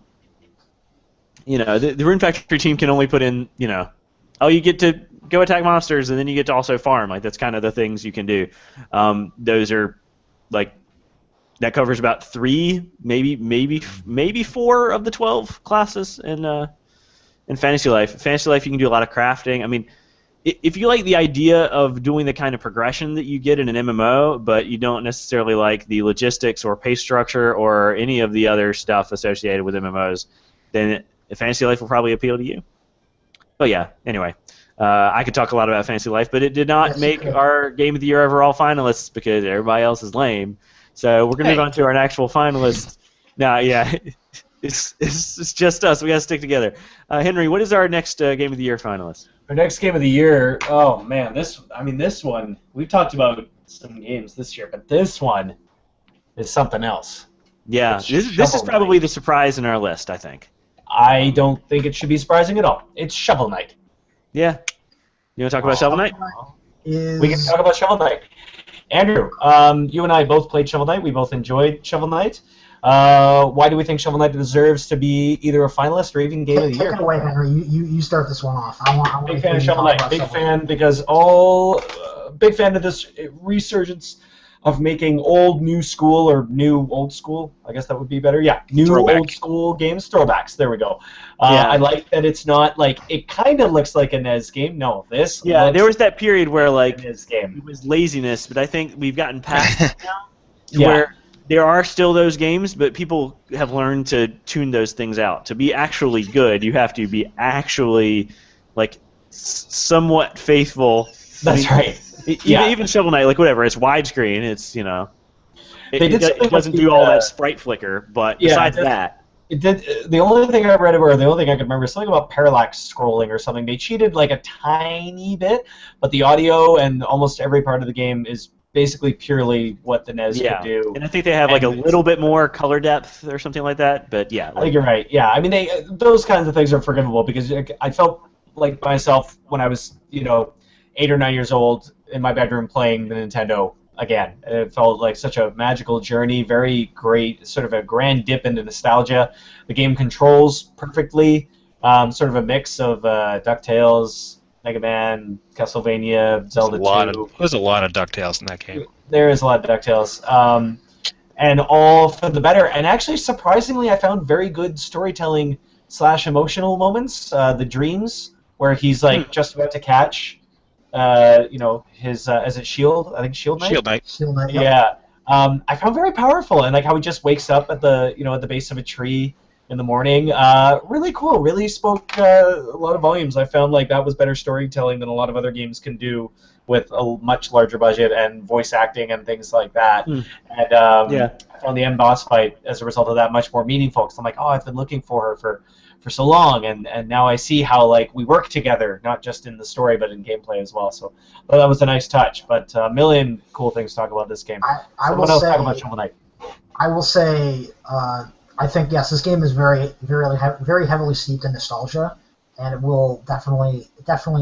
Rune Factory team can only put in, you get to go attack monsters, and then you get to also farm. Like, that's kind of the things you can do. Those are, like, that covers about 3, maybe 4 of the 12 classes in Fantasy Life. Fantasy Life, you can do a lot of crafting. I mean, if you like the idea of doing the kind of progression that you get in an MMO, but you don't necessarily like the logistics or pay structure or any of the other stuff associated with MMOs, then Fantasy Life will probably appeal to you. But yeah, anyway, I could talk a lot about Fantasy Life, but it did not make our Game of the Year overall finalists because everybody else is lame. So we're going to move on to our actual finalists. Now, yeah, it's just us. We got to stick together. Henry, what is our next Game of the Year finalist? Our next Game of the Year, oh man, this one, we've talked about some games this year, but this one is something else. Yeah, this is probably the surprise in our list, I think. I don't think it should be surprising at all. It's Shovel Knight. Yeah. You want to talk about Shovel Knight? We can talk about Shovel Knight. Andrew, you and I both played Shovel Knight. We both enjoyed Shovel Knight. Why do we think Shovel Knight deserves to be either a finalist or even Game of the Year? Take it away, Henry. You start this one off. I want big fan of Shovel Knight. Big fan because big fan of this resurgence of making old new school or new old school. I guess that would be better. Yeah, new Throwback. Old school games, throwbacks. There we go. Yeah. I like that it's not like it kind of looks like a NES game. No, this. Yeah, there was that period where like NES game. It was laziness, but I think we've gotten past it now. Yeah. Where there are still those games, but people have learned to tune those things out. To be actually good, you have to be actually like somewhat faithful. That's right. Even Shovel Knight, like whatever, it's widescreen. It's it doesn't do all that sprite flicker, but besides that, it did. The only thing I read or the only thing I could remember is something about parallax scrolling or something. They cheated like a tiny bit, but the audio and almost every part of the game is basically purely what the NES could do. And I think they have like a little bit more color depth or something like that. But yeah, I think you're right. Yeah, I mean those kinds of things are forgivable because I felt like myself when I was 8 or 9 years old in my bedroom playing the Nintendo again. It felt like such a magical journey, very great, sort of a grand dip into nostalgia. The game controls perfectly, sort of a mix of DuckTales, Mega Man, Castlevania, Zelda 2. There's a lot of DuckTales in that game. There is a lot of DuckTales. And all for the better. And actually, surprisingly, I found very good storytelling / emotional moments. The dreams, where he's like just about to catch, his is it Shield? I think Shield Knight. Shield Knight. Shield Knight, Yeah. I found very powerful, and like how he just wakes up at the base of a tree in the morning. Really cool. Really spoke a lot of volumes. I found like that was better storytelling than a lot of other games can do with a much larger budget and voice acting and things like that. And I found the end boss fight as a result of that much more meaningful, because I'm like, oh, I've been looking for her for so long, and now I see how like we work together, not just in the story but in gameplay as well. So that was a nice touch. But a million cool things to talk about this game. I will else say, talk about Shovel Knight? I will say, I think yes, this game is very heavily steeped in nostalgia, and it will definitely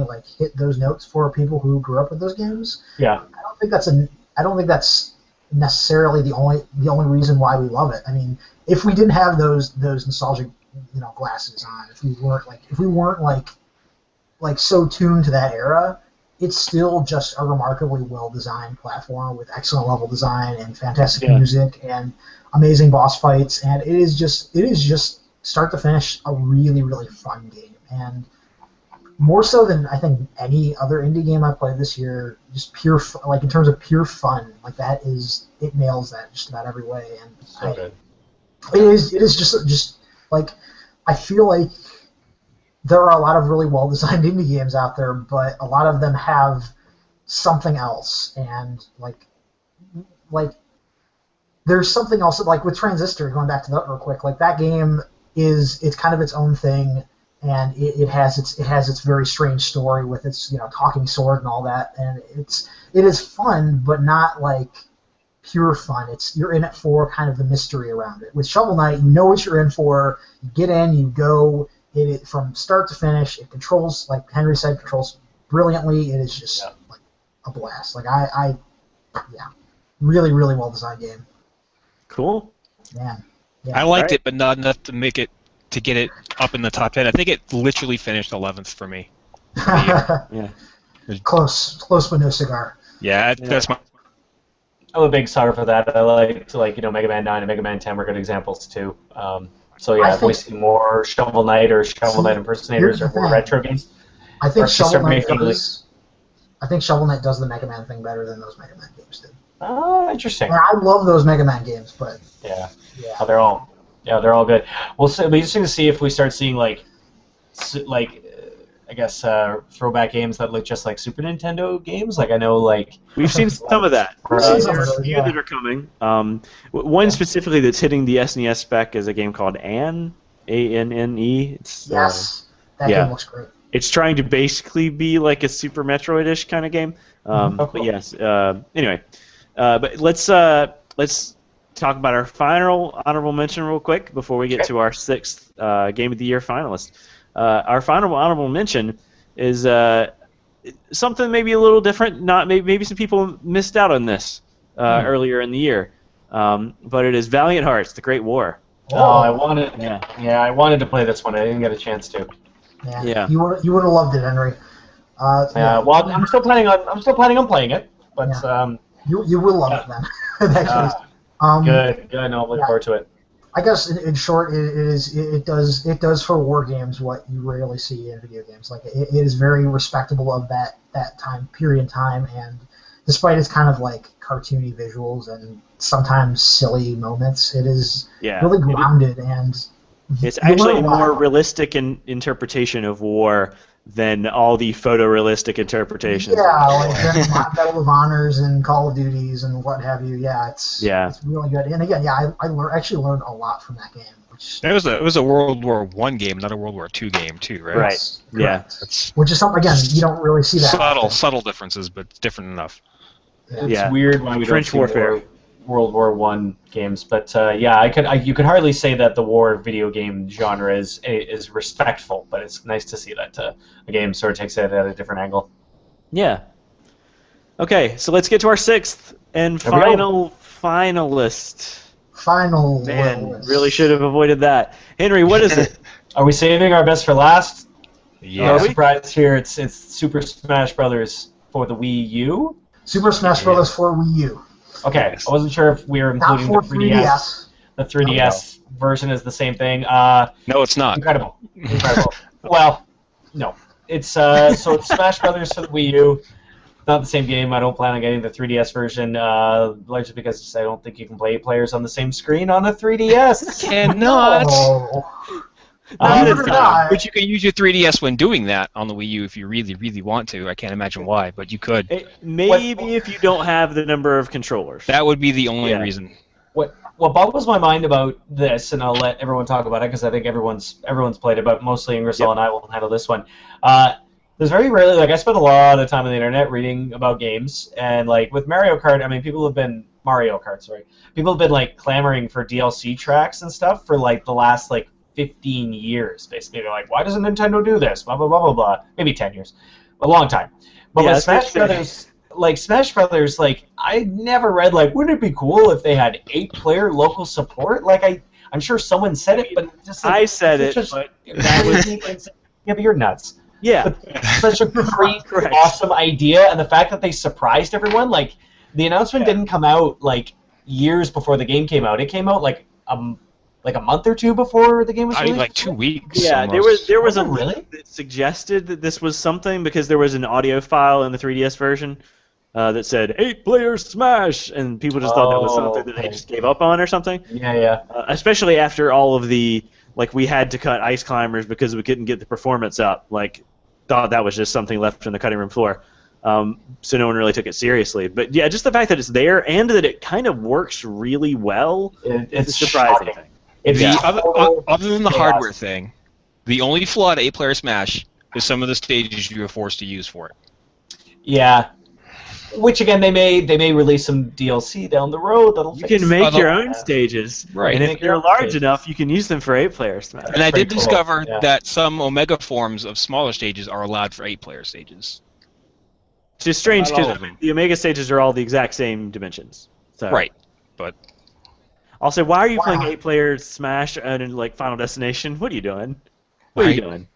like hit those notes for people who grew up with those games. Yeah. I don't think that's necessarily the only reason why we love it. I mean, if we didn't have those nostalgic glasses on, if we weren't like so tuned to that era, it's still just a remarkably well-designed platform with excellent level design and fantastic music and amazing boss fights, and it is just start to finish a really, really fun game, and more so than I think any other indie game I played this year. Just pure in terms of pure fun, like it nails that just about every way, and Good. it is just like I feel like there are a lot of really well-designed indie games out there, but a lot of them have something else, and like there's something else, like with Transistor, going back to that real quick, like that game it's kind of its own thing, and it has its very strange story with its talking sword and all that, and it is fun, but not like pure fun. You're in it for kind of the mystery around it. With Shovel Knight, you know what you're in for. You get in, you go. It from start to finish. It controls, like Henry said, controls brilliantly. It is just like a blast. Like really, really well designed game. Cool. Man. Yeah. I liked it, but not enough to get it up in the top 10. I think it literally finished 11th for me. Yeah. Close, but no cigar. Yeah, that's my. I'm a big sucker for that. I like Mega Man 9 and Mega Man 10 were good examples too. So yeah, voicing more Shovel Knight or Shovel Knight impersonators or more retro games. I think Shovel Knight does the Mega Man thing better than those Mega Man games did. Oh, interesting. And I love those Mega Man games, but yeah. Oh, they're all good. It'll be interesting to see if we start seeing I guess throwback games that look just like Super Nintendo games. Like I know we've seen some of that. There are a few that are coming. One specifically that's hitting the SNES spec is a game called Anne, A-N-N-E. Yes, that game looks great. It's trying to basically be like a Super Metroid-ish kind of game. But yes. Anyway, but let's talk about our final honorable mention real quick before we get to our sixth Game of the Year finalist. Our final honorable mention is something maybe a little different. Maybe some people missed out on this earlier in the year, but it is Valiant Hearts: The Great War. Oh, I wanted to play this one. I didn't get a chance to. Yeah. You would have loved it, Henry. Well, I'm still planning on playing it, but you will love it then. Good. No, I'm looking forward to it. I guess in short, it does for war games what you rarely see in video games. Like it is very respectable of that time period in time, and despite its kind of like cartoony visuals and sometimes silly moments, it is really grounded and it's actually a more realistic interpretation of war than all the photorealistic interpretations. Yeah, like Medal of Honors and Call of Duties and what have you. Yeah, it's really good. And again, I actually learned a lot from that game. It was a World War I game, not a World War II game, too, right? Right. Yeah. Which is something, again, you don't really see that. Subtle differences, but different enough. It's weird when we French don't see warfare. World War I games, but you could hardly say that the war video game genre is respectful, but it's nice to see that a game sort of takes it at a different angle. Yeah. Okay, so let's get to our sixth and final finalist. Man, really should have avoided that. Henry, what is it? Are we saving our best for last? No surprise here. It's Super Smash Brothers for the Wii U. Super Smash Brothers for Wii U. Okay, I wasn't sure if we were including Not the for 3DS. The 3DS version is the same thing. No, it's not. Incredible. Well, no. It's so it's Smash Brothers for the Wii U. Not the same game. I don't plan on getting the 3DS version, largely because I don't think you can play 8 players on the same screen on a 3DS. Cannot. But you can use your 3DS when doing that on the Wii U if you really, really want to. I can't imagine why, but you could. Maybe if you don't have the number of controllers. That would be the only reason. What boggles my mind about this, and I'll let everyone talk about it because I think everyone's played it, but mostly Ingersoll and I will handle this one. There's very rarely, I spend a lot of time on the internet reading about games, and with Mario Kart, people have been clamoring for DLC tracks and stuff for the last 15 years, basically. They're like, why doesn't Nintendo do this? Blah blah blah blah blah. Maybe 10 years, a long time. But with Smash Brothers, I never read wouldn't it be cool if they had 8-player local support? I'm sure someone said it, but just I said it, but that was yeah, but you're nuts. Yeah, such a great, awesome idea, and the fact that they surprised everyone. The announcement didn't come out years before the game came out. It came out a month or two before the game was released. 2 weeks. Yeah, almost. there was a link that suggested that this was something because there was an audio file in the 3DS version that said 8-player Smash, and people just thought that was something that they just gave up on or something. Yeah. Especially after all of the we had to cut Ice Climbers because we couldn't get the performance up. Thought that was just something left on the cutting room floor. So no one really took it seriously. But yeah, just the fact that it's there and that it kind of works really well is a surprising thing. Other than the hardware thing, the only flaw to 8-player Smash is some of the stages you are forced to use for it. Yeah. Which again, they may release some DLC down the road that'll. You can make your own stages, right? And if they're large enough, you can use them for 8-player Smash. And I did discover that some Omega forms of smaller stages are allowed for 8-player stages. Which is strange because the Omega stages are all the exact same dimensions. So. Right, but. Also, why are you playing 8-player Smash in Final Destination? What are you doing? What are you doing?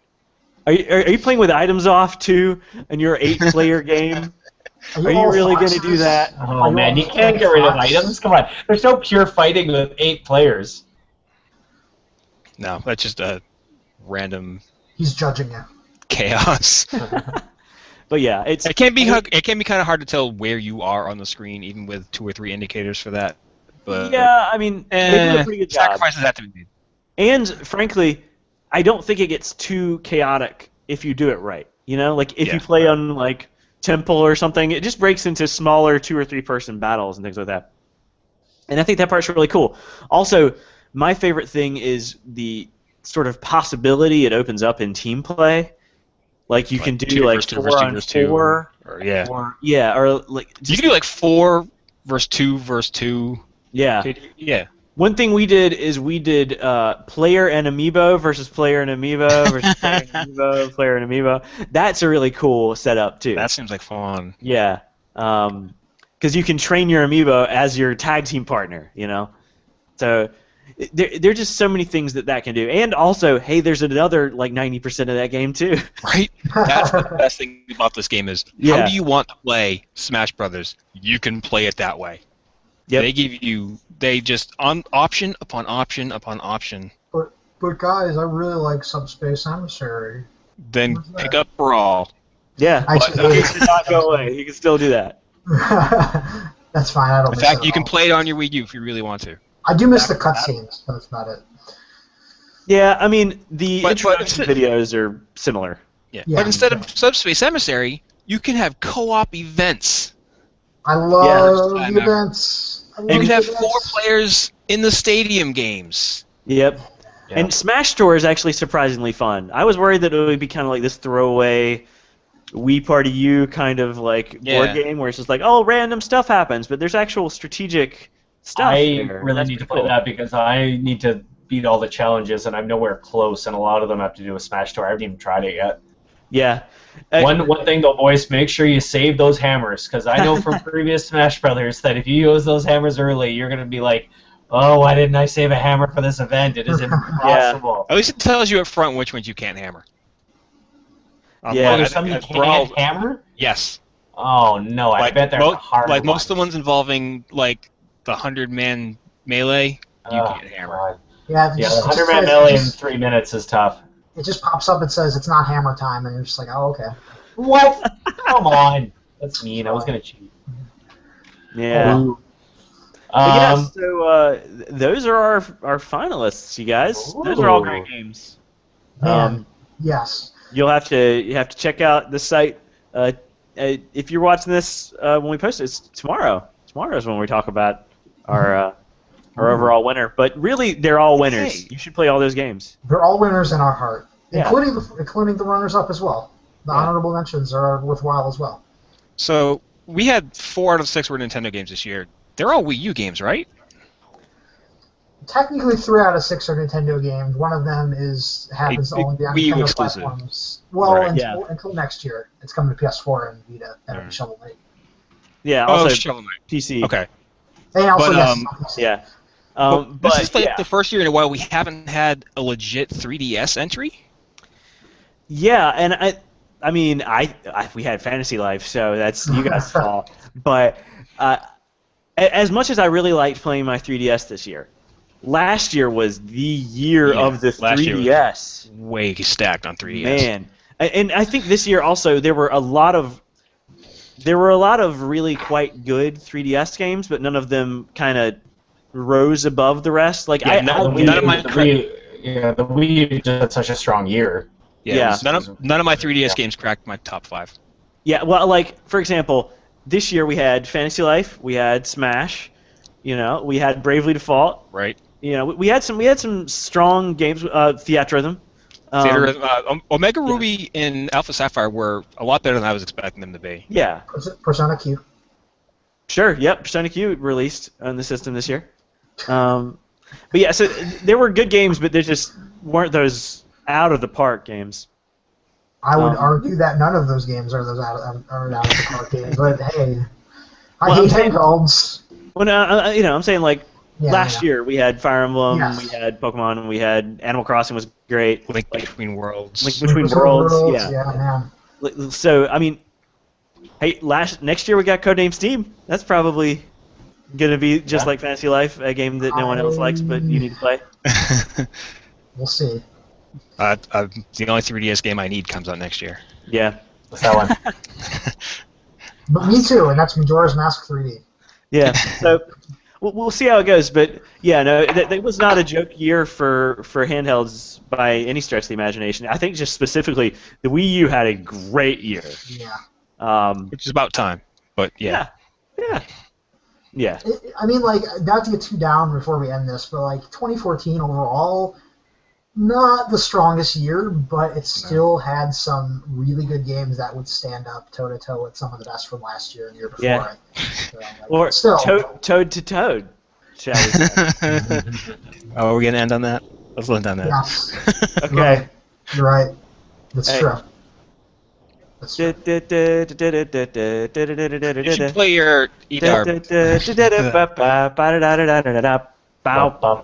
Are you playing with items off too in your 8-player game? Are you really going to do that? Oh man, you can't get rid of items. Come on, there's no pure fighting with 8 players. No, that's just a random. He's judging you. Chaos. But yeah, it can be kind of hard to tell where you are on the screen, even with 2 or 3 indicators for that. But yeah, they do a pretty good job. Sacrifices have to be made. And frankly, I don't think it gets too chaotic if you do it right. If you play on Temple or something, it just breaks into smaller 2 or 3 person battles and things like that. And I think that part's really cool. Also, my favorite thing is the sort of possibility it opens up in team play. You can do 4 on 4. Or you can do 4 versus 2 versus 2. Yeah. Yeah. One thing we did is player and amiibo versus player and amiibo versus player and amiibo, player and amiibo. That's a really cool setup too. That seems like fun. Yeah, because you can train your amiibo as your tag team partner. So there are just so many things that can do. And also, hey, there's another 90% of that game too. Right. That's the best thing about this game is how do you want to play Smash Brothers? You can play it that way. Yep. They just on option upon option upon option. But guys, I really like Subspace Emissary. Then pick up Brawl. Yeah, he did not go away. He can still do that. That's fine. I don't. In fact, you can play it on your Wii U if you really want to. I do miss the cutscenes, but that's not it. Yeah, the introduction videos are similar. Yeah. But instead of Subspace Emissary, you can have co-op events. I love the events. You can have 4 players in the stadium games. Yep. Yeah. And Smash Tour is actually surprisingly fun. I was worried that it would be kind of like this throwaway Wii Party U kind of board game where it's just random stuff happens, but there's actual strategic stuff. I really need to play that because I need to beat all the challenges, and I'm nowhere close, and a lot of them have to do with Smash Tour. I haven't even tried it yet. Yeah. One thing though, boys, make sure you save those hammers, because I know from previous Smash Brothers that if you use those hammers early, you're going to be like, oh, why didn't I save a hammer for this event? It is impossible. At least it tells you up front which ones you can't hammer. Yeah. Oh, there's some you can't hammer? Yes. Oh, no, I bet they're hard. Like most of the ones involving like the 100-man melee, you Oh, can't hammer. God. Yeah, Yeah, the 100-man melee in 3 minutes is tough. It just pops up and says it's not hammer time, and you're just like, oh, okay. What? Come on. That's mean. I was going to cheat. Yeah. Ooh. But yeah, so those are our finalists, you guys. Those are all great games. Man, yes. You have to check out the site. If you're watching this when we post it, it's tomorrow. Tomorrow is when we talk about our overall winner. But really, they're all winners. Hey. You should play all those games. They're all winners in our heart, Yeah. including the runners-up as well. The honorable mentions are worthwhile as well. So we had 4 out of 6 were Nintendo games this year. They're all Wii U games, right? Technically, 3 out of 6 are Nintendo games. One of them happens to only be on Wii U Nintendo exclusive. platforms. Well, Right. until next year. It's coming to PS4 and Vita and Shovel Knight. Yeah. Oh, Also Shovel Knight. PC. Okay. And also, But, yes, it's on PC. Yeah. But this is like yeah. the first year in a while we haven't had a legit 3DS entry. Yeah, and I mean, we had Fantasy Life, so that's you guys' fault. But as much as I really liked playing my 3DS this year, last year was the year of the last year 3DS. Way stacked on 3DS. Man, and I think this year also there were a lot of really quite good 3DS games, but none of them kind of rose above the rest. Like Yeah, The Wii U just had such a strong year. Yeah. None of my 3DS games cracked my top 5. Yeah, well, like for example, this year we had Fantasy Life, we had Smash, we had Bravely Default. Right. We had some strong games. Theatrhythm. Omega Ruby and Alpha Sapphire were a lot better than I was expecting them to be. Yeah. Persona Q. Sure. Yep. Persona Q released on the system this year. But yeah, so there were good games, but there just weren't those out of the park games. I would argue that none of those games are out of the park games. But hey, I hate handhelds. Well, I'm saying like last Yeah. year we had Fire Emblem, Yes. we had Pokemon, we had Animal Crossing was great. Link Between Worlds. Link Between Worlds, yeah. Man. So I mean, hey, next year we got Codename Steam. That's probably gonna be just like Fantasy Life, a game that no one else likes, but you need to play. We'll see. The only 3DS game I need comes out next year. Yeah. What's that one? But me too, and that's Majora's Mask 3D. Yeah. So we'll see how it goes, but yeah, no, that was not a joke year for handhelds by any stretch of the imagination. I think just specifically the Wii U had a great year. Yeah. Which is about time. But yeah. Yeah. I mean, like, not to get too down before we end this, but like 2014 overall, not the strongest year, but it still had some really good games that would stand up toe to toe with some of the best from last year and the year before. Yeah. So, like, Or still, toad to toad, shall we say? Oh, are we gonna end on that? Let's end on that. yes, Okay. you're right. That's Hey. true. That's true. You should play your EDAR. Bow. Bow.